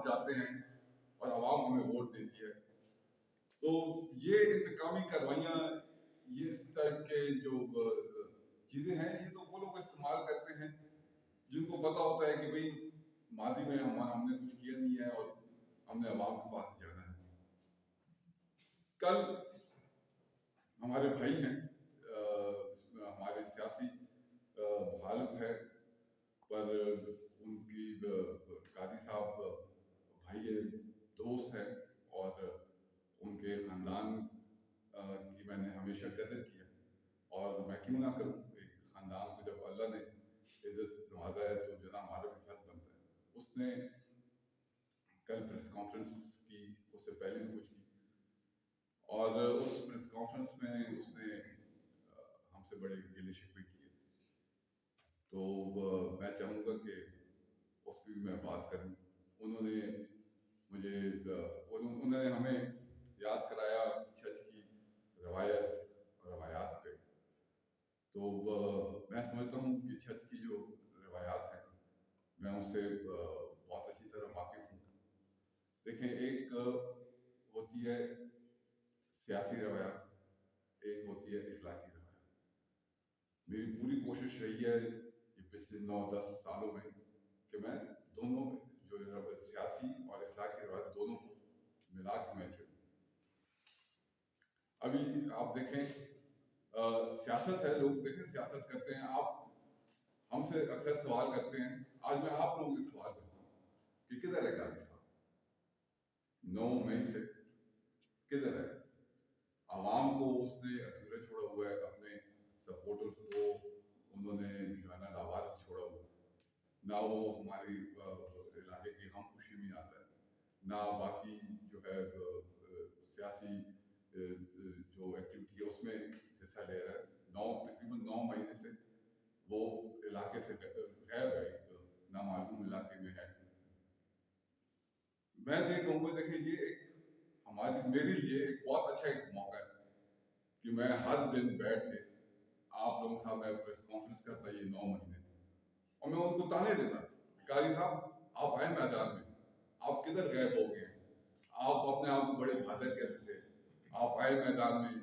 جاتے ہیں اور عوام ہمیں ووٹ دیتی ہے. تو یہ انتقامی کاروائیاں، یہ اس ٹائپ کے جو چیزیں ہیں، یہ تو وہ لوگ استعمال کرتے ہیں جن کو پتا ہوتا ہے کہ بھئی ماضی میں ہم نے کچھ کیا نہیں ہے اور ہم نے عوام کے پاس جانا ہے. کل ہمارے بھائی ہیں، ہمارے سیاسی مخالف ہے، پر ان کی قاضی صاحب بھائی ہے، دوست ہے، اور ان کے خاندان کی میں نے ہمیشہ قدر کی ہے. اور میں کیوں نہ کروں، ایک خاندان کو جب اللہ نے عزت نوازا ہے تو جو نا ہمارا بھی فرض بنتا ہے. اس نے کل پریس کانفرنس کی، اس سے پہلے بھی کچھ کی، اور اس پریس کانفرنس میں اس نے ہم سے بڑے گلے شکوے کیے. تو میں چاہوں گا کہ اس پہ بھی میں بات کروں. انہوں نے مجھے انہوں نے ہمیں یاد کرایا چھج کی روایت اور روایات پہ. تو میں سمجھتا ہوں کہ چھج کی جو روایات ہیں میں ان سے بہت اچھی طرح واقف ہوں. دیکھیں، ایک ہوتی ہے سیاسی روایات، ایک ہوتی ہے اخلاقی روایات. میری پوری کوشش رہی ہے یہ پچھلے 9-10 سالوں میں کہ میں دونوں جو سیاسی اور اخلاقی روایت دونوں کو ملا کے میں چلوں. ابھی آپ دیکھیں سیاست ہے، لوگ دیکھیں سیاست کرتے ہیں. آپ ہم سے اکثر سوال کرتے ہیں، آج میں آپ لوگوں سے سوال کرتا ہوں کہ کدھر ہے قاضی صاحب 9 مئی سے؟ کدھر ہے؟ عوام کو اس نے ادھورے چھوڑا ہوا ہے، اپنے سپورٹرز کو انہوں نے جو ہے نا لاوارث چھوڑا ہوا ہے. نہ وہ ہماری علاقے کی ہم خوشی میں آتا ہے، نہ باقی جو ہے سیاسی جو ایکٹیویٹی ہے اس میں حصہ لے رہا ہے. تقریباً 9 مہینے سے وہ علاقے سے غائب ہے، نامعلوم علاقے میں ہے. میں یہ کہوں گا، دیکھیں یہ ایک میرے لیے ایک بہت اچھا ایک موقع ہے کہ میں ہر دن بیٹھ کے آپ لوگوں کے ساتھ میں پریس کانفرنس کرتا یہ 9 مہینے، اور میں ان کو تانے دیتا قاضی صاحب آپ آئے میدان میں، آپ کدھر غائب ہو گئے؟ آپ اپنے آپ کو بڑے بہادر کہتے تھے، آپ آئے میدان میں.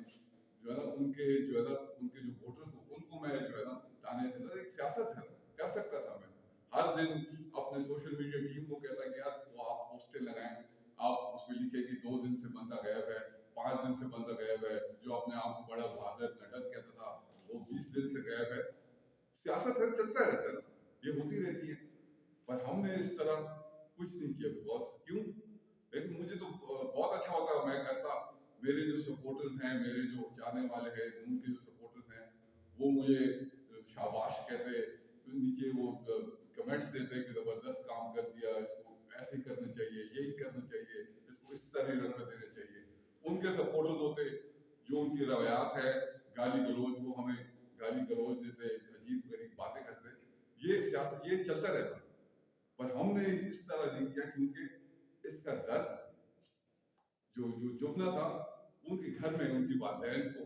جو ہے نا ان کے جو ووٹرز کو، ان کو میں جو ہے نا تانے دیتا. ایک سیاست ہے، کر سکتا تھا میں ہر دن اپنے سوشل میڈیا ٹیم کو کہتا کہ یار وہ آپ پوسٹیں لگائیں، آپ اس میں لکھیں کہ 2 دن سے بندہ غائب ہے، 5 دن سے بندہ غائب ہے. جو اپنے آپ کو بڑا بہادر نڈر کہتا تھا وہ 20 دن سے غائب ہے. سیاست ہے، چلتا رہتا ہے، یہ ہوتی رہتی ہے. پر ہم نے اس طرح کچھ نہیں کیا. بکاز کیوں؟ لیکن مجھے تو بہت اچھا ہوتا میں کرتا. میرے جو سپورٹرز ہیں، میرے جو چاہنے والے ہیں، ان کے جو سپورٹرز ہیں، وہ مجھے شاباش کہتے، نیچے وہ کمنٹس دیتے کہ زبردست کام کر دیا، اس کو ایسے کرنا چاہیے، یہی کرنا چاہیے، اس کو اس طرح رن دینا چاہیے. ان کے سپورٹرز ہوتے جو ان کی روایات ہے گالی گلوچ، وہ ہمیں گالی گلوچ دیتے، عجیب غریب باتیں کرتے. یہ سیاست یہ چلتا رہتا. پر ہم نے اس طرح نہیں کیا کیونکہ اس کا درد جو چبھنا تھا ان کے گھر میں، ان کی والدین کو،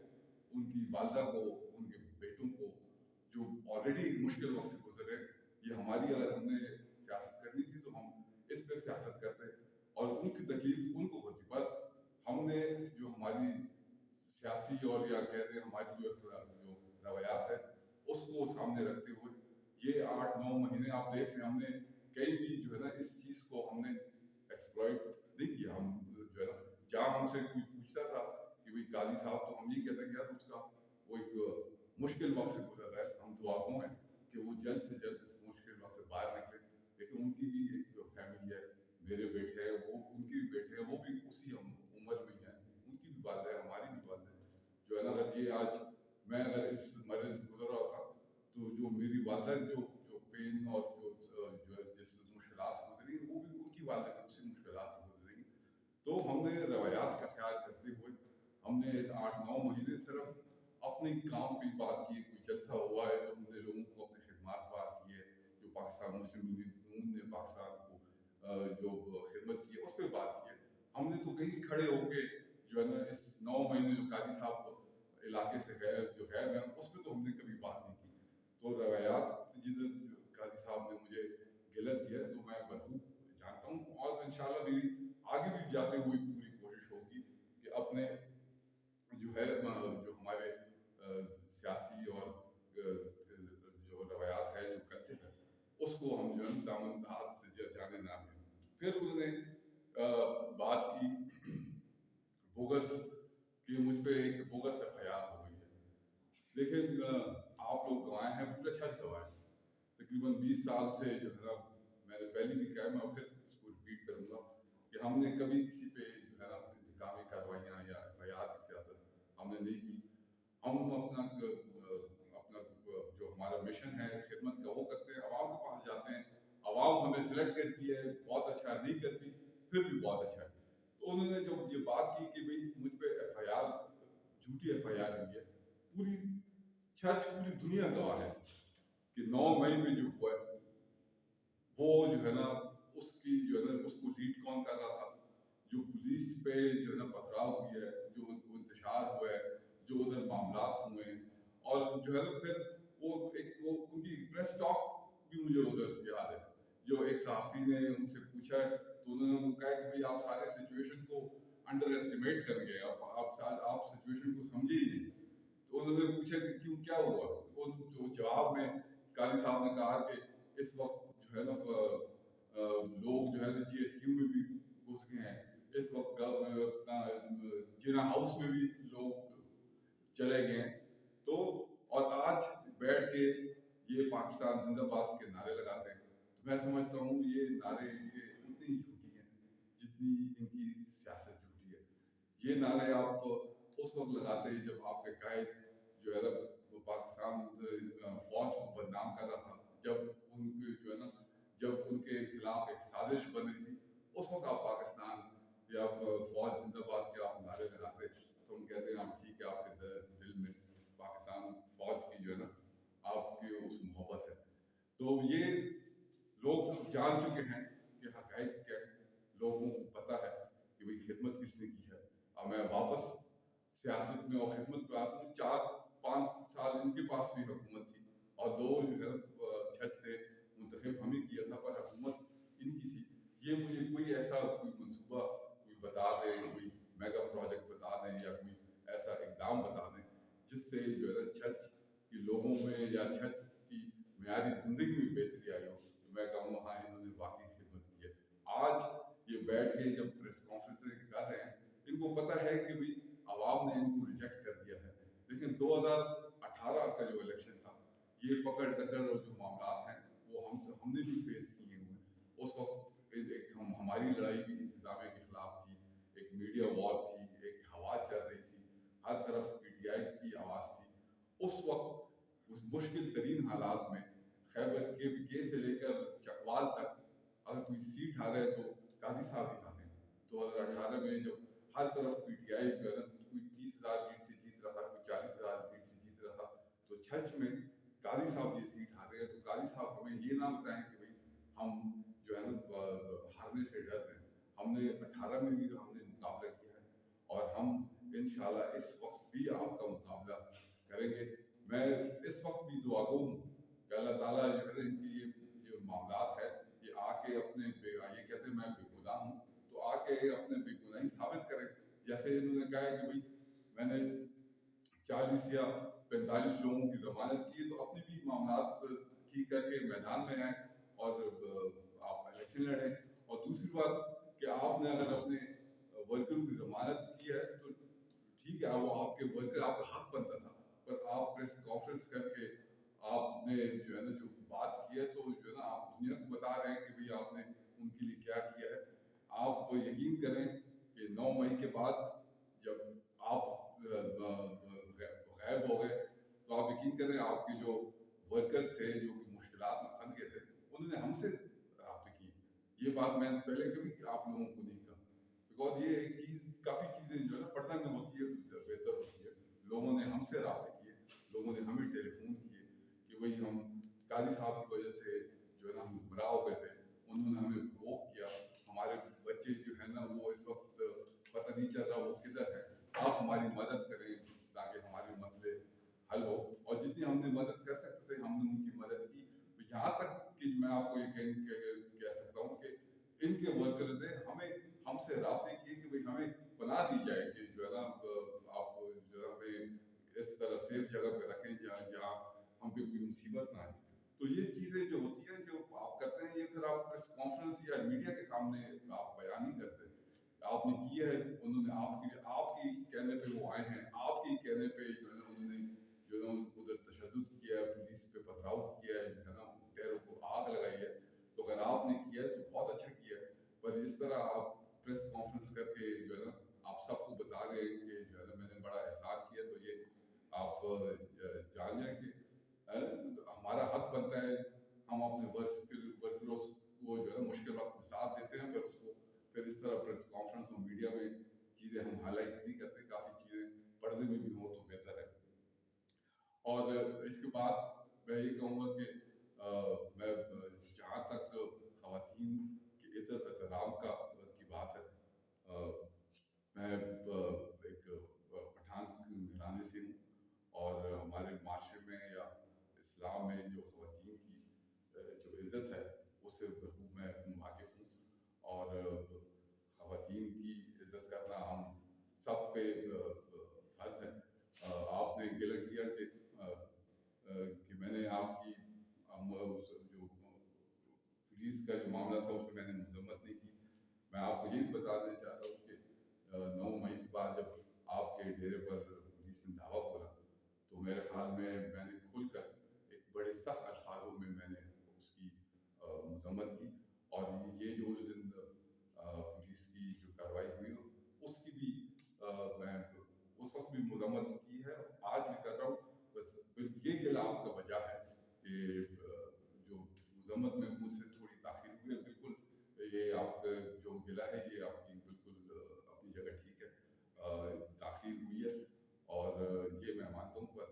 ان کی والدہ کو، ان کے بیٹوں کو جو آلریڈی مشکل وقت سے گزرے. یہ ہماری اگر ہم نے سیاست کرنی تھی تو ہم اس پہ سیاست کرتے اور ان کی تکلیف ان کو ہوتی. پر ہم نے جو ہماری سیاسی اور یا کہتے ہیں ہماری جو روایات ہے اس کو سامنے رکھتے ہوئے یہ 8-9 مہینے آپ دیکھ رہے ہیں، ہم نے کئی بھی جو ہے نا اس چیز کو ہم نے ایکسپلائٹ نہیں کیا. ہم جو ہے نا جہاں ہم سے کوئی پوچھتا تھا کہ بھائی قاضی صاحب، تو ہم یہ کہتے ہیں کہ یار اس کا وہ ایک مشکل وقت سے گزر رہا ہے، ہم دعا گو ہیں کہ وہ جلد سے جلد اس مشکل وقت سے باہر نکلے. لیکن ان کی بھی ایک فیملی ہے، میرے بیٹے ہیں، وہ ان کی بھی بیٹے ہیں، وہ بھی اسی عمر میں ہیں، ان کی بھی والدہ ہے، ہماری بھی والدہ ہے. جو ہے نا اگر یہ آج میں اگر اس مرحلے سے گزر رہا تھا تو جو میری والدہ جو پین اور جو جس مشکلات سے گزری وہ بھی ان کی والدہ کی اسی مشکلات سے گزری. تو ہم نے روایات کا خیال کرتے ہوئے ہم نے 8-9 مہینے صرف اپنے کام کی بات کی. کوئی جلسہ ہوا ہے تو ہم نے لوگوں کو اپنی خدمات بات کی ہے، جو پاکستان مسلم یونین نے پاکستان کو جو خدمت کی ہے اس پہ بات کی ہے. ہم نے تو کہیں کھڑے ہو کے جو ہے نا اس 9 مہینے جو قاضی صاحب علاقے سے جو غائب ہیں اس پہ تو ہم نے کبھی بات نہیں کی. تو روایات جدھر قاضی صاحب نے مجھے گلت دیا تو میں بخوب جانتا ہوں، اور انشاءاللہ करने ना मिले। फिर उन्होंने बात की बोगस कि मुझ पे एक बोगस एफआईआर हो गई है। देखिए आप लोग गवाए हैं, पूरे छत गवाए हैं। तकरीबन 20 साल से जो है ना, मैंने पहले भी कहा, मैं फिर इसको रिपीट करूंगा कि हमने कभी किसी पे जो है ना इंतकामी कार्रवाइयाँ या एफआईआर की सियासत हमने नहीं की। हम अपना जो हमारा मिशन है खिदमत का वो करते हैं, आवाम के पास जाते हैं, आवाम हमें सिलेक्ट करती है, बहुत अच्छा नहीं करती, फिर भी बहुत अच्छा है। तो उन्होंने जो ये बात की कि भाई मुझ पे एफआईआर, झूठी एफआईआर हुई है, पूरी पूरी दुनिया गवाह है कि 9 मई में जो हुआ है वो जो है ना, उसकी जो है ना, उसको लीड कौन कर रहा था, जो पुलिस पे जो है ना पथराव हुई है, जो इंतशार हुआ है, जो उधर मामला हुए हैं, और जो है ना फिर वो उनकी प्रेस टॉक भी मुझे उधर याद है। जो एक सहाफी ने उनसे पूछा तो उन्होंने कहा कि भाई आप सारे सिचुएशन को अंडर एस्टिमेट कर गए, आप सिचुएशन को समझे ही नहीं। तो उन्होंने पूछा कि क्यों, क्या हुआ। वो जो जवाब में काजी साहब ने कहा कि इस वक्त जो है ना लोग जो है ना जीएचक्यू में भी घुस गए हैं, इस वक्त जिना हाउस में भी लोग चले गए हैं। तो और आज बैठ के ये पाकिस्तान जिंदाबाद के नारे लगाते हैं। तो मैं समझता हूँ ये नारे ये उतनी ही झूठी हैं जितनी इनकी सियासत झूठी है। ये नारे आप उस वक्त लगाते हैं जब आपके कायद जो है ना वो पाकिस्तान फौज को बदनाम कर रहा था, जब उनके जो है ना जब उनके खिलाफ एक साजिश बनी थी, उस वक्त आप पाकिस्तान या फौज जिंदाबाद के आप नारे लगाते, तो हम कहते हैं आप ठीक है, आपके दिल में पाकिस्तान फौज की जो है ना आपकी उस मोहब्बत है। तो ये लोग जान चुके हैं कि हक़ाइक़ क्या है, लोगों को पता है कि भाई खिदमत किसने की है। अब मैं वापस सियासत में और खिदमत पे आता हूँ। 4-5 साल इनके पास भी हुकूमत थी और 2 जो है छत से मुंतखब हम ही किया था, पर हुकूमत इनकी थी। ये मुझे कोई ऐसा कोई मंसूबा कोई बता दें, कोई मेगा प्रोजेक्ट बता दें या कोई ऐसा इकदाम बता दें जिससे जो है छत के लोगों में या छत की मेयारी ज़िंदगी में बेहतरी आई हो, तो मैं कहूँगा हाँ इन्होंने वाकई खिदमत की है। आज ये बैठ के जब प्रेस कॉन्फ्रेंस कर रहे हैं, इनको पता है कि भाई आवाम ने इनको रिजेक्ट कर दिया है। लेकिन 2018 का जो इलेक्शन था, ये पकड़ दकड़ और जो मामला हैं वो हमने भी फेस किए हुए हैं। उस वक्त हमारी लड़ाई भी इंतजामिया के खिलाफ थी, एक मीडिया वॉर थी, एक हवा चल रही थी, हर तरफ पीटीआई की आवाज़ थी। उस वक्त उस मुश्किल तरीन हालात में खैबर के से लेकर चकवाल तक अगर कोई सीट आ गए तो काजी साहब ही आते हैं। 2018 में जब हर तरफ पीटीआई कोई 30,000 लीड से जीत रहा था, कोई 40,000 लीड से जीत रहा था, तो छच में काजी साहब ये सीट हारे हैं। तो काजी साहब हमें ये ना बताएं कि भाई हम जो है ना हारने से डर रहे हैं। हमने 18 में भी हमने मुकाबला किया है और हम इंशाल्लाह इस वक्त भी आपका मुकाबला करेंगे। मैं इस वक्त भी दुआगो हूँ कि अल्लाह ताला जो है इनकी ये मामलात है, ये आके अपने ये कहते हैं मैं बेगुनाह हूँ, तो आके अपने बेगुनाही साबित करें। जैसे इन्होंने कहा है कि भाई मैंने 40 या 45 लोगों की जमानत की, तो अपनी भी मामलात ठीक करके मैदान में आए और आप इलेक्शन लड़ें। और दूसरी बात कि आपने अगर अपने वर्करों की जमानत की है तो ठीक है, वो आपके वर्कर, आपका हक बनता था, पर आप प्रेस कॉन्फ्रेंस करके आपने जो है ना जो बात की है, तो जो है ना आप दुनिया को बता रहे हैं कि भाई आपने उनके लिए क्या किया है। आप यकीन करें कि 9 मई के बाद जब आप गायब हो गए, तो आप यकीन करें आपके जो वर्कर्स थे जो कि मुश्किलात में फंस गए थे, उन्होंने हमसे रब्ते किए। ये बात मैंने पहले कभी आप लोगों को नहीं कहा, बिकॉज ये एक चीज़, काफ़ी चीज़ें जो है ना पर्दा में होती है तो बेहतर होती है। लोगों ने हमसे रब्ते किए, लोगों ने हमें टेलीफोन किए कि भाई हम काजी साहब की वजह से जो है ना हम गुमराह हो गए थे, उन्होंने हमें प्रोवोक किया, हमारे बच्चे जो है ना वो इस वक्त पता नहीं चल रहा वो किधर है, आप हमारी मदद करें ताकि हमारे मसले हल हो। और जितनी हमने मदद कर सकते थे हमने उनकी मदद की। तो यहाँ तक कि मैं आपको ये कह सकता हूँ कि इनके वर्कर ने हमें हमसे रब्ते किए कि भाई हमें बना दी जाए कि जो है ना आप जो है हमें इस तरह सेफ जगह पे रखें जहाँ जहाँ हम पे कोई मुसीबत ना आए। तो ये चीज़ें जो होती हैं जो आप करते हैं, ये फिर आप प्रेस कॉन्फ्रेंस या मीडिया के सामने आप बयान नहीं करते। आपने किया है, उन्होंने आपकी कहने पे वो आए हैं, आपके कहने पे जो है उन्होंने जो है उधर तशद्दुद किया है, पुलिस पे पथराव किया है ना, पैरों को आग लगाई है। तो अगर आपने किया है तो बहुत अच्छा किया है, पर इस तरह आप प्रेस कॉन्फ्रेंस करके जो है ना आप सबको बता रहे हैं कि जो है ना मैंने बड़ा एहसान किया, तो ये आप जान जाए कि हमारा हक बनता है हम अपने वर्करों को जो है मुश्किल वक्त में साथ देते हैं, फिर इस तरह प्रेस कॉन्फ्रेंस और मीडिया में चीज़ें हम हाईलाइट नहीं करते, काफ़ी चीज़ें पर्दे में भी हो तो बेहतर है। और इसके बाद मैं ये कहूँगा कि मैं जहाँ तक खवातीन की इज्जत एहतराम का की बात है, मैं एक पठान घराने से हूँ, और हमारे माशरे में या इस्लाम में जो खवातीन की जो इज़्ज़त है उससे भरपूर मैं वाकिफ़ हूँ। और खवातीन की इज़्ज़त करना हम सब पे फ़र्ज़ है। आपने गिला किया कि मैंने आपकी जो पुलिस का जो मामला था उसमें मैंने मजम्मत नहीं की। मैं आपको यही बता देना चाहता हूँ कि 9 मई के बाद जब आपके डेरे पर पुलिस ने धावा खोला, तो मेरे ख्याल में मैंने खुलकर एक बड़े सख्त अल्फाजों में मैंने उसकी मजम्मत की। और ये जो उस दिन पुलिस की जो कार्रवाई हुई ना, उसकी भी मैं उस वक्त भी मजम्मत की है, आज भी कर रहा हूँ। बस ये गिला आपका वजह है कि जो मजम्मत में मुझसे थोड़ी ताखिर हुई है। बिल्कुल ये आप जो गिला है ये आपकी बिल्कुल अपनी जगह ठीक है, ताखिर हुई है और ये मैं मानता हूँ। पर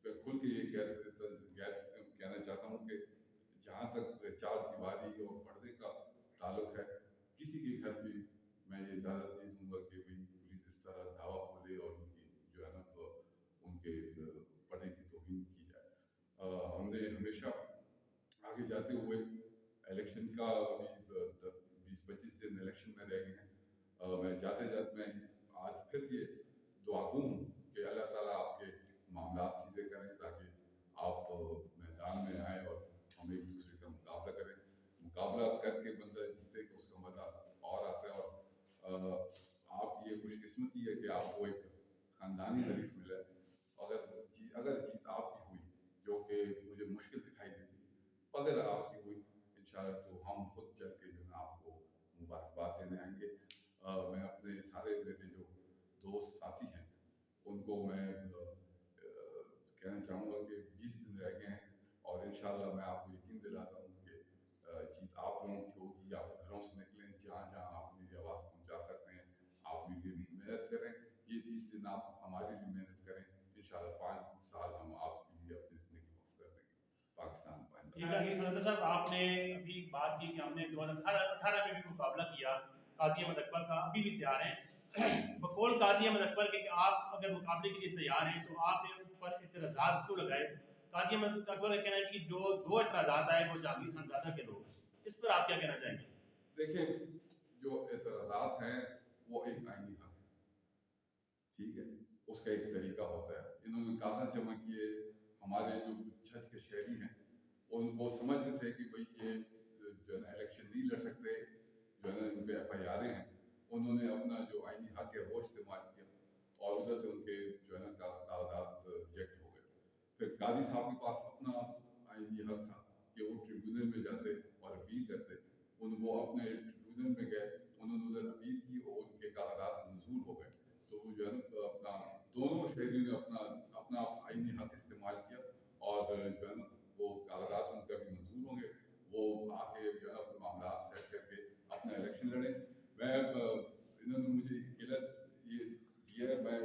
मैं खुल के ये कहना चाहता हूँ कि जहाँ तक चार दीवारी और पर्दे का ताल्लुक है, किसी के घर भी मैं ये इजाज़त नहीं दूंगा कि भाई पुलिस इस तरह धावा खोले और उनकी जो है ना तो उनके पर्दे की तौहीन की जाए। हमने हमेशा आगे जाते हुए इलेक्शन का अभी 20-25 दिन इलेक्शन में रह गए हैं, मैं जाते जाते मैं आज फिर ये दुआ हूँ कि अल्लाह ताला आपके मामला सीधे करें, ताकि आप मैदान में आए और हम एक दूसरे का मुकाबला करें। मुकाबला करके बंदा जीते कि उसका मज़ा और आता है। और आपकी ये खुशकिस्मती है कि आपको एक ख़ानदानी हरीफ मिला है। अगर जीत आपकी हुई, जो कि मुझे मुश्किल दिखाई देती, अगर आपकी हुई इंशाल्लाह, तो हम खुद चल के जो है आपको मुबारकबाद देने आएंगे। मैं अपने सारे मेरे जो दोस्त साथी हैं उनको मैं कहना चाहूँगा कि 20 दिन रह गए हैं, और इंशाल्लाह मैं आपको यकीन दिलाता हूँ कि जीत आप लोगों की होगी। आप घरों से निकलें, जहाँ जहाँ आप मेरी आवाज़ पहुँचा सकते हैं आप मेरे लिए मेहनत करें। ये 30 दिन आप हमारे लिए मेहनत करें, इंशाल्लाह 5 साल हम आपके लिए अपनी ज़िंदगी वक्फ कर देंगे। पाकिस्तान पाइंदा। ठीक है फजल साहब, आपने अभी बात की कि हमने 2018 में भी मुकाबला किया काजी अहमद अकबर का, अभी भी तैयार हैं। बकौल काजी अहमद अकबर के कि आप अगर मुकाबले के लिए तैयार हैं तो आपने उन पर एतराज़ात क्यों लगाए? काजी अहमद अकबर का कहना है कि जो 2 एतराज़ात आए वो जहांगीर खानजादा के लोग हैं। इस पर आप क्या कहना चाहेंगे? देखिए, जो एतराज़ात हैं वो एक आईनी हक है, ठीक है, उसका एक तरीका होता है। इन्होंने कागज जमा किए, हमारे जो छत के शहरी हैं वो समझते थे कि भाई ये जो है ना इलेक्शन नहीं लड़ सकते, जो है ना इन पे FIR हैं। उन्होंने अपना जो आईनी हक है वो इस्तेमाल किया, और उधर से उनके जो है ना कागजात रिजेक्ट हो गए। फिर काजी साहब के पास अपना आईनी हक था कि वो ट्रिब्यूनल में जाते और अपील करते। वो अपने ट्रिब्यूनल में गए, उन्होंने उधर अपील की और उनके कागजात मंजूर हो गए। तो वो जो है ना अपना दोनों शहरियों ने अपना अपना आईनी हक इस्तेमाल किया, और जो है ना वो कागजात उनका भी मंजूर होंगे, वो आके जो है अपने मामला सेट करके अपना इलेक्शन लड़े। मैं इन्होंने मुझे ये दिया है। मैं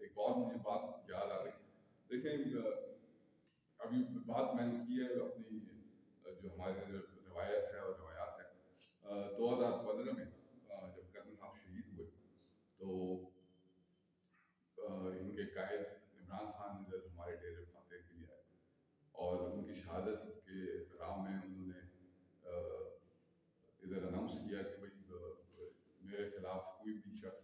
एक और मुझे बात याद आ रही। देखें, अभी बात मैंने की है अपनी जो हमारी रवायत है और रवायात है। 2015 में जब कर्नल साहब शहीद हुए, तो इनके कायद इमरान खान इधर हमारे डेरे फतेह के लिए आए, और उनकी शहादत के एहतराम में उन्होंने इधर अनाउंस किया कि भाई मेरे खिलाफ कोई भी शख्स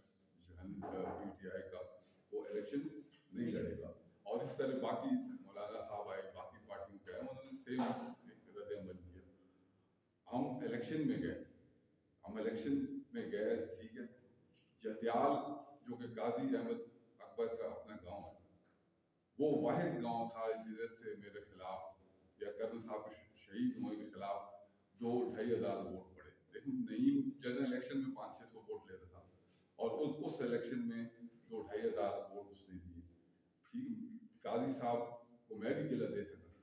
इलेक्शन में गए, हम इलेक्शन में गए, ठीक है, जतियाल जो कि गाजी अहमद अकबर का अपना गांव है, वो वाहिद गांव था जिधर से मेरे खिलाफ या कर्नल साहब के शहीद होने के खिलाफ 2-2,500 वोट पड़े। लेकिन नईम जनरल इलेक्शन में 500-600 वोट लेता था और उस इलेक्शन में 2-2,500 वोट उसने दिए। ठीक, गाजी साहब को मैं भी गिला दे सकता था,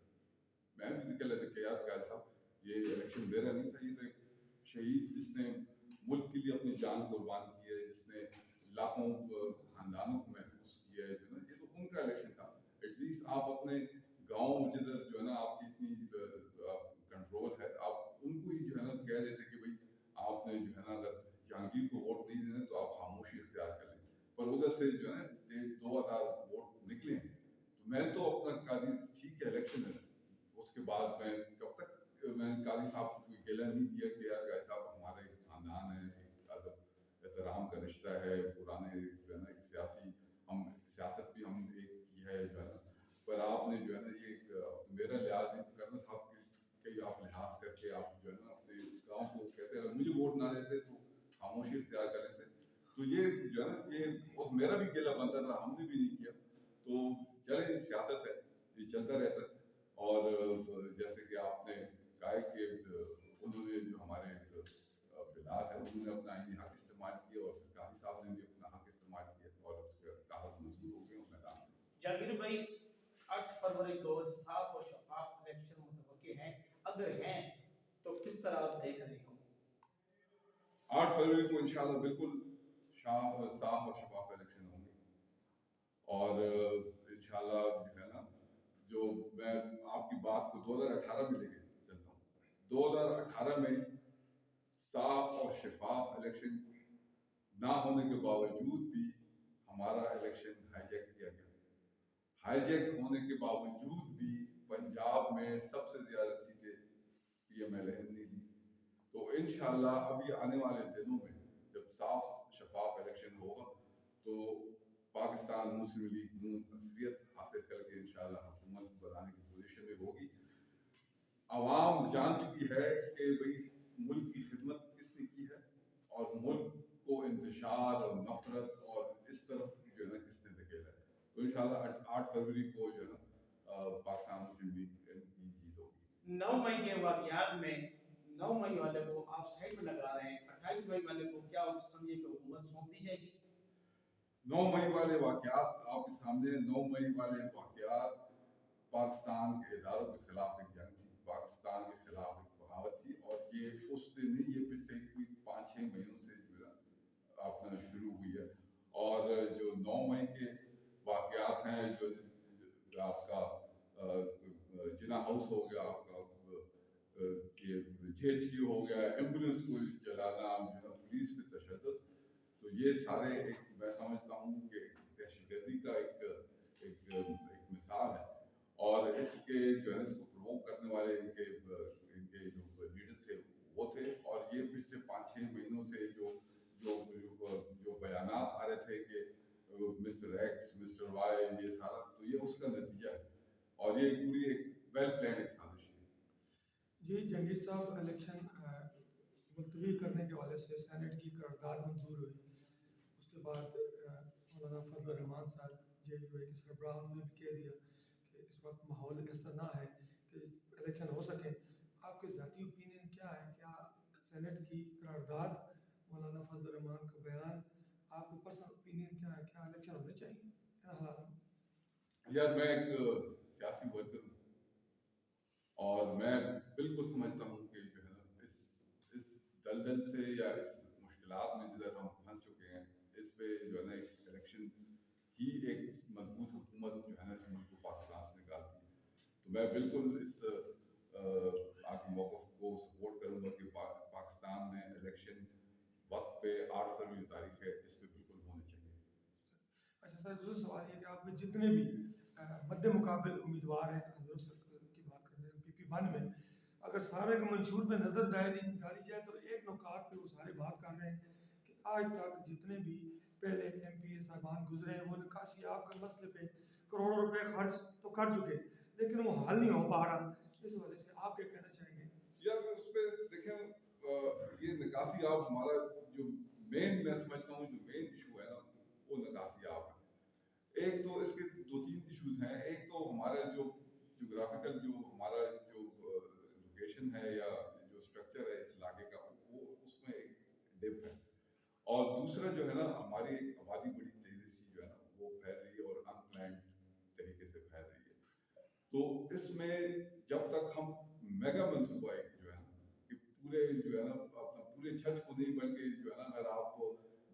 मैं भी गिला दे के यार गाजी साहब ये इलेक्शन मेरा नहीं था, ये तो एक शहीद जिसने मुल्क के लिए अपनी जान कुर्बान की है, जिसने लाखों खानदानों को महफूज किया है, जो ना ये तो उनका इलेक्शन था। एटलीस्ट आप अपने गांव जिधर जो है ना आपकी इतनी कंट्रोल है, आप उनको ही जो है ना कह देते कि भाई आपने जो है ना अगर जहांगीर को वोट नहीं देना तो आप खामोशी इख्तियार कर लें, पर उधर से जो है ना 2,000 वोट निकले। तो मैं तो अपना काजी, ठीक है इलेक्शन है, उसके बाद मैं कब तक मैं काजी साहब को कोई गिला नहीं किया कि यार काजी साहब हमारे खानदान है, अदब एहतराम का रिश्ता है, पुराने जो है ना एक सियासी हम सियासत भी हम एक की है जो है ना, पर आपने जो है ना ये मेरा लिहाज नहीं तो कर्नल साहब के आप लिहाज करके आप जो है ना अपने गाँव को कहते हैं मुझे वोट ना देते तो खामोशी इख्तियार कर लेते। तो ये जो है ना ये मेरा भी गिला बनता था, हमने भी नहीं किया। तो चले सियासत है, ये चलता रहता है। और जैसे कि आपने कहा कि उन्होंने जो हमारे बिलाल है उन्होंने अपना आईनी हक इस्तेमाल किया और काजी साहब ने भी अपना हक इस्तेमाल किया और उसके कागज मंजूर हो गए मैदान में। जाकिर भाई 8 फरवरी को साफ और शफाफ इलेक्शन मुतवक्के हैं, अगर हैं तो किस तरह आप देख रहे हो? 8 फरवरी को इंशाल्लाह बिल्कुल साफ और शफाफ इलेक्शन होंगे और इंशाल्लाह जो है ना जो मैं आपकी बात को 2018 में लेके चलता हूँ, 2018 में साफ और शफाफ इलेक्शन ना होने के बावजूद भी हमारा इलेक्शन हाईजैक किया गया। हाईजैक होने के बावजूद भी पंजाब में सबसे ज्यादा सीटें PMLN ने ली। तो इंशाल्लाह अभी आने वाले दिनों में जब साफ शफाफ इलेक्शन होगा तो पाकिस्तान मुस्लिम लीग नून अक्सरियत हासिल करके इंशाल्लाह हुकूमत बनाने की पोजीशन में होगी। आवाम जान चुकी है कि भाई मुल्क की खिदमत किसने की है और मुल्क को इंतशार और नफरत और इस तरफ जो है ना किसने धकेला है। तो इंशाल्लाह 8 फरवरी को जो है ना पाकिस्तान मुस्लिम लीग की जीत होगी। 9 मई के वाकयात में 9 मई वाले को आप साइड में लगा रहे हैं, 28 मई वाले को क्या आप समझे कि हुकूमत सौंप दी जाएगी? 9 मई वाले वाकयात आपके सामने, 9 मई वाले वाकयात पाकिस्तान के इदारों के खिलाफ एक जंग थी, पाकिस्तान के खिलाफ एक बगावत थी और ये उस दिन नहीं, ये पिछले कोई 5-6 महीनों से जो है अपना शुरू हुई है। और जो 9 मई के वाकयात हैं, जो आपका जिना हाउस हो गया, आपका ये JHQ हो गया, एम्बुलेंस को जलाना, जो है पुलिस पे तशद्दुद, तो ये सारे एक मैं समझता हूँ कि दहशतगर्दी का एक मिसाल है। और इसके जो है इसको प्रोवोक करने वाले इनके जो लीडर थे वो थे, और ये पिछले 5-6 महीनों से जो जो जो, जो बयानात आ रहे थे कि मिस्टर एक्स मिस्टर वाई ये सारा, तो ये उसका नतीजा है और ये पूरी एक वेल प्लान एक साजिश थी। जी जहांगीर साहब, इलेक्शन मुलतवी करने के हवाले से सेनेट की करारदाद मंजूर हुई, उसके बाद मौलाना फजल रहमान साहब JUI के सरबराह ने भी कह दिया कि इस वक्त माहौल ऐसा ना है कि इलेक्शन हो सके। आपके ज़ाती ओपिनियन क्या है? क्या सेनेट की करारदाद, मौलाना फजल रहमान का बयान, आपके पर्सनल ओपिनियन क्या है? क्या इलेक्शन होने चाहिए इन हालात में? यार मैं एक सियासी वर्कर हूँ और मैं बिल्कुल समझता हूँ कि जो है ना इस दलदल से या इस मुश्किलात में जिधर हम फंस चुके हैं, इस पे जो है ना एक इलेक्शन ही एक मजबूत हुकूमत जो है ना इस मुल्क को पाकिस्तान से निकालती है। तो मैं बिल्कुल इस आपके मौक़िफ़ को सपोर्ट करूँगा कि पाकिस्तान में इलेक्शन वक्त पे 8 फरवरी तारीख है, इस पे बिल्कुल होने चाहिए। अच्छा सर, दूसरा सवाल ये कि आपके जितने भी मद्दे मुकाबिल उम्मीदवार हैं, हजरत सर की बात कर रहे हैं PP1 में, अगर सारे के मंशूर में नज़र डाली जाए तो एक नुकात पे वो सारे बात कर रहे हैं कि आज तक जितने भी पहले MPA साहबान गुजरे हैं वो निकासी आपके मसले पे करोड़ों रुपए खर्च तो कर चुके, लेकिन वो हल नहीं हो पा रहा। इस वजह से आप क्या कहना चाहेंगे? यार उस पर देखें निकासी आप हमारा जो मेन, मैं समझता हूँ जो मेन इशू है ना, वो निकासी आप है। एक तो इसके दो तीन इश्यूज हैं। एक तो हमारा जो जोग्राफिकल जो हमारा जो लोकेशन है या जो स्ट्रक्चर है इस इलाके का, वो उसमें एक डिप है। और दूसरा जो है ना, हमारी आबादी बड़ी तेजी से जो है ना वो फैल रही है और अनप्लान्ड तरीके से फैल रही है। तो इसमें जब तक हम मेगा मंसूबा एक जो है ना कि पूरे जो है ना अपना पूरे छत को नहीं, बल्कि जो है ना अगर आप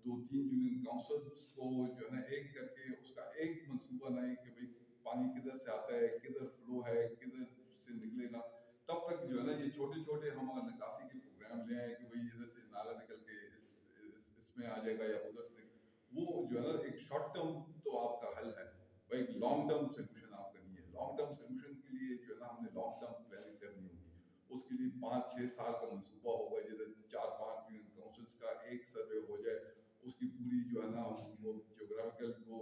दो तीन यूनियन काउंसिल्स को जो है ना एक करके उसका एक मंसूबा नहीं कि भाई पानी किधर से आता है, किधर फ्लो है, किधर से निकलेगा, तब तक जो है ना ये छोटे छोटे हम अगर निकासी के प्रोग्राम ले आए कि भाई इधर से नाला निकल के इसमें आ जाएगा या उधर से, वो जो है ना एक शॉर्ट टर्म तो आपका हल है भाई, लॉन्ग टर्म सोल्यूशन आपका नहीं है। लॉन्ग टर्म सोल्यूशन के लिए जो है ना हमने लॉन्ग टर्म प्लानिंग करनी होगी। उसके लिए 5-6 साल का मंसूबा होगा, जिधर 4-5 यूनियन काउंसिल्स का एक सर्वे हो जाए, उसकी पूरी जो है ना वो जोग्राफिकल वो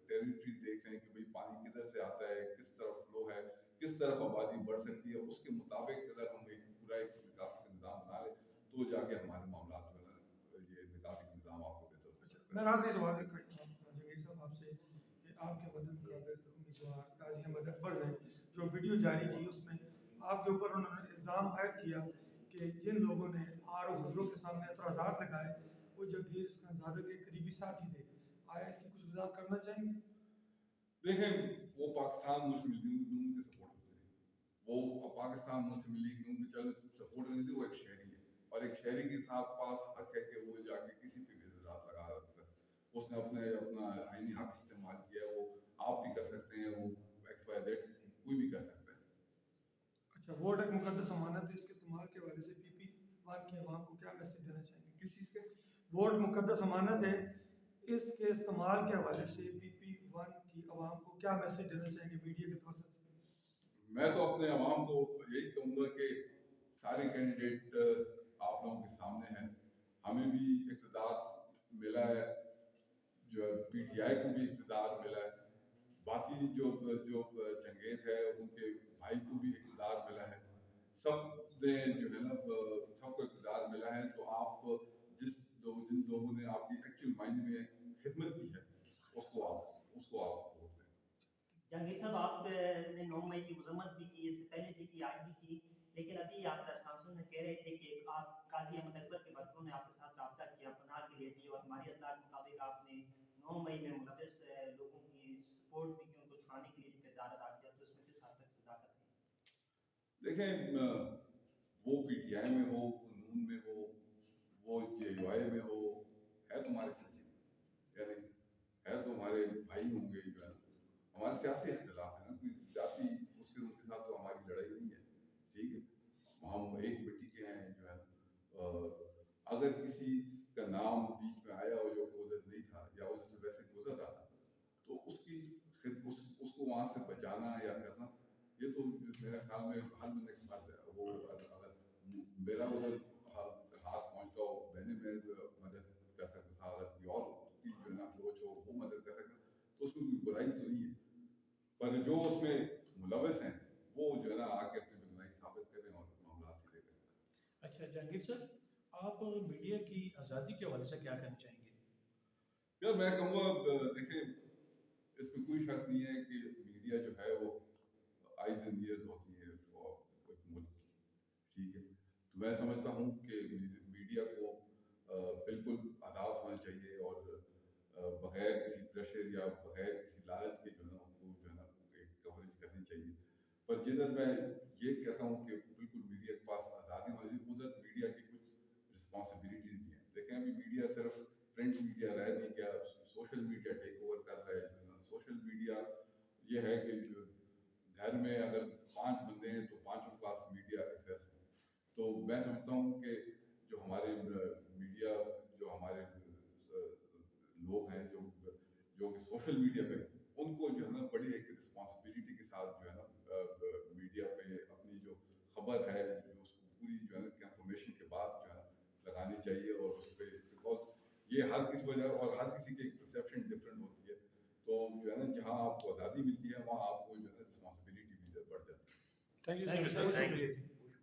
टेरिटरी देख लें कि भाई पानी किधर से आता है, किस तरफ फ्लो है, किस तरफ आबादी बढ़ सकती है, उसके मुताबिक अगर हम एक पूरा एक निकासी का निज़ाम बना लें तो जाके हमारे मामला जो है ना ये निकासी का निज़ाम आपको बेहतर हो सकता है। मैं आखिरी सवाल करता हूँ जहांगीर साहब आपसे कि आपके मदद मुकाबिल उम्मीदवार काजी अहमद अकबर ने जो वीडियो जारी की उसमें आपके ऊपर उन्होंने इल्ज़ाम आयद किया कि जिन लोगों ने आर हुजूरों के सामने एतराज़ात लगाए वो जहांगीर खानजादा के करीबी साथी थे। आया इसकी कुछ वजाहत करना चाहेंगे? देखें, वो पाकिस्तान मुस्लिम लीग नून के सपोर्टर थे, वो पाकिस्तान मुस्लिम लीग नून के चल सपोर्टर नहीं थे, वो एक शहरी है और एक शहरी के साथ पास हक है कि वो जाके किसी पे भी इल्जाम लगा सकता है। उसने अपने अपना आईनी हक इस्तेमाल किया, वो आप भी कर सकते हैं, वो XYZ कोई भी कर सकता है। अच्छा, वोट एक मुकद्दस अमानत है, इसके इस्तेमाल के हवाले से PP1 की आवाम को क्या मैसेज देना चाहेंगे? किस चीज़ के? वोट मुकद्दस अमानत है, इसके इस्तेमाल के हवाले से PP1 की आवाम को क्या मैसेज देना चाहेंगे मीडिया के तवज्जुह से? मैं तो अपने आवाम को यही कहूँगा कि सारे कैंडिडेट आप लोगों के सामने हैं। हमें भी इक़्तिदार मिला है, जो PTI को भी इक़्तिदार मिला है, बाकी जो जो चंगेज़ है उनके भाई को भी इक़्तिदार मिला है। सब ने जो है ना सबको इक़्तिदार मिला है। तो आप जिन लोगों ने आपकी एक्चुअल मायने में खिदमत की है उसको आप वोट दें। जहांगीर साहब, आपने 9 मई की मजम्मत भी की, इससे पहले भी की, आज भी की, लेकिन अभी आप प्रेस कॉन्फ्रेंस में कह रहे थे कि आप काजी अहमद अकबर के वर्करों ने आपके साथ रब्ता किया, पनाह के लिए भी, और हमारी इत्तलाह के मुताबिक आपने 9 मई में मुलविस लोगों की सपोर्ट भी की, उनको छुड़ाने के लिए भी किरदार अदा किया, तो इसमें किस हद तक सदाकत है? देखें, वो PTI में हो, नून में हो, वो JUI में हो, है तो हमारे साथी, या नहीं? है तो हमारे भाई होंगे जो है। हमारे सियासी इख्तिलाफ है ना, कोई जाति उनके साथ तो हमारी लड़ाई नहीं है, ठीक है? हम एक मिट्टी के हैं जो है। अगर किसी का नाम बीच में आया और जो उधर नहीं था या उससे वैसे गुजर रहा था, तो उसको वहाँ से बचाना या करना, ये तो मेरे ख्याल में हर बंदे के साथ है। वो अगर मेरा उधर हाथ पहुँचता हो, मैंने मदद कर सकता था, अगर कोई और की जो है ना अप्रोच हो वो मदद कर सकता, तो उसमें कोई बुराई तो नहीं है। पर जो उसमें मुलविस हैं वो जो है ना आके अपनी बेगुनाही साबित करें और मामला सीधे करें। अच्छा जहांगीर सर, आप मीडिया की आज़ादी के हवाले से क्या कहना चाहेंगे? यार मैं कहूँगा, देखिए, इसमें कोई शक नहीं है कि मीडिया जो है वो आइज एंड ईयर्स होती है एक मुल्क की, ठीक है? तो मैं समझता हूँ कि मीडिया को बिल्कुल आज़ाद होना चाहिए और बगैर किसी प्रेशर या बगैर किसी लालच के जो है ना उनको जो है ना एक कवरेज करनी चाहिए। पर जिधर मैं ये कहता हूँ कि बिल्कुल मीडिया के पास आज़ादी होनी चाहिए, उधर मीडिया की कुछ रिस्पॉन्सिबिलिटीज़ भी हैं। देखें, अभी मीडिया सिर्फ प्रिंट मीडिया रह नहीं गया, सोशल मीडिया टेक ओवर कर रहा है। सोशल मीडिया ये है कि जो घर में अगर 5 बंदे हैं तो पांचों के पास मीडिया एक्सेस है। तो मैं समझता हूँ कि जो हमारे मीडिया, जो हमारे लोग हैं जो जो कि सोशल मीडिया पे, उनको जो है ना बड़ी एक रिस्पॉन्सिबिलिटी के साथ जो है ना मीडिया पे अपनी जो खबर है जो उसको पूरी जो है ना कंफर्मेशन के बाद जो है लगानी चाहिए। और उस पर बिकॉज ये हर किसी वजह और हर किसी की एक परसेप्शन डिफरेंट होती है, तो जो है ना जहाँ आपको आज़ादी मिलती है वहाँ आपको जो है ना रिस्पॉन्सिबिलिटी भी बढ़ जाती है। Thank you Thank you, sir, sir. बहुत Thank you. शुक्रिया।